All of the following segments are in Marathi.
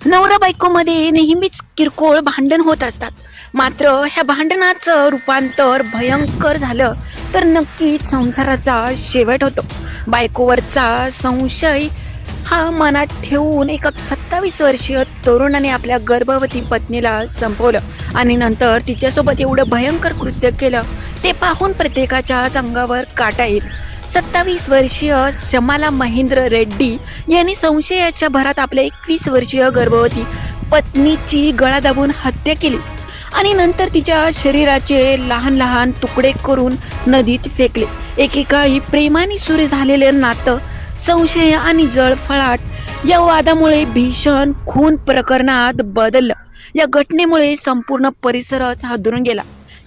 नवरा बायकोमध्ये नेहमीच किरकोळ भांडण होत असतात. मात्र ह्या भांडणाचं रूपांतर भयंकर झालं तर नक्कीच संसाराचा शेवट होतो. बायकोवरचा संशय हा मनात ठेवून एका 27 वर्षीय तरुणाने आपल्या गर्भवती पत्नीला संपवलं आणि नंतर तिच्यासोबत एवढं भयंकर कृत्य केलं ते पाहून प्रत्येकाच्याच अंगावर काटा येईल. 27 वर्षीय शमाला महेंद्र रेड्डी यांनी संशयाच्या भरात आपल्या 21 वर्षीय गर्भवती पत्नीची गळा दाबून हत्या केली आणि नंतर तिच्या शरीराचे लहान लहान तुकडे करून नदीत फेकले. एकेकाळी प्रेमाने सुरू झालेलं नातं संशय आणि जळफळाट या वादामुळे भीषण खून प्रकरणात बदललं. या घटनेमुळे संपूर्ण परिसरच हादरून गेला.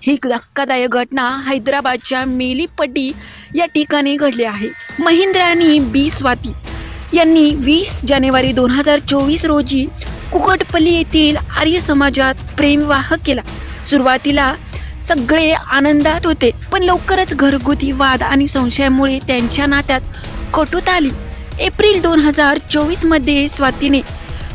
ही धक्कादायक घटना हैदराबादच्या मेलीपट्टी या ठिकाणी घडली आहे. महेंद्र आणि बी स्वाती यांनी 20 जानेवारी 2024 रोजी कुकटपल्ली येथील आर्य समाजात प्रेमविवाह केला. सुरुवातीला सगळे आनंदात होते, पण लवकरच घरगुती वाद आणि संशयामुळे त्यांच्या नात्यात कटुता आली. एप्रिल 2024 मध्ये स्वातीने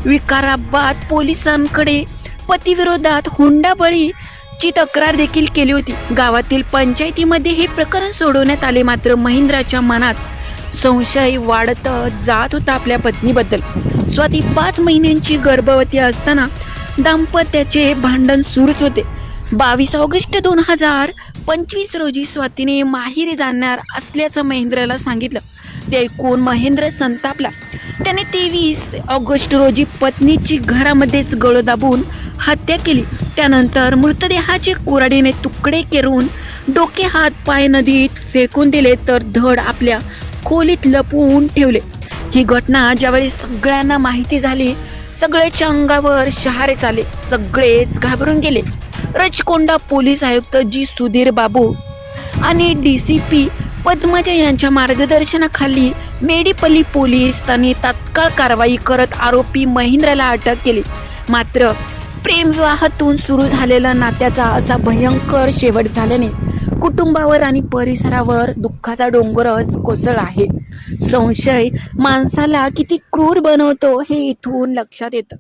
विकाराबाद पोलिसांकडे पतीविरोधात हुंडाबळीची तक्रार देखील केली होती. गावातील पंचायतीमध्ये हे प्रकरण सोडवण्यात आले. मात्र महेंद्राच्या मनात संशय वाढत जात होता आपल्या पत्नीबद्दल. स्वाती 5 महिन्यांची गर्भवती असताना दाम्पत्याचे भांडण सुरूच होते. 22 ऑगस्ट 2025 रोजी स्वातीने माहेरी जाणार असल्याचं महेंद्रला सांगितलं. ते ऐकून महेंद्र संतापला. त्याने 23 ऑगस्ट रोजी पत्नीची घरामध्येच गळ दाबून हत्या केली. त्यानंतर मृतदेहाचे कुऱ्हाडीने तुकडे करून डोके हात पाय नदीत फेकून दिले तर धड आपल्या खोलीत लपवून ठेवले. ही घटना ज्यावेळी सगळ्यांना माहिती झाली सगळ्याच्या अंगावर शहारे आले. सगळेच घाबरून गेले. रचकोंडा पोलीस आयुक्त जी सुधीर बाबू आणि DCP पद्मजा यांच्या मार्गदर्शनाखाली मेडीपल्ली पोलिसांनी तात्काळ कारवाई करत आरोपी महेंद्रला अटक केली. मात्र प्रेमविवाहातून सुरू झालेला नात्याचा असा भयंकर शेवट झाल्याने कुटुंबावर आणि परिसरावर दुःखाचा डोंगरच कोसळला आहे. संशय माणसाला किती क्रूर बनवतो हे इथून लक्षात येतं.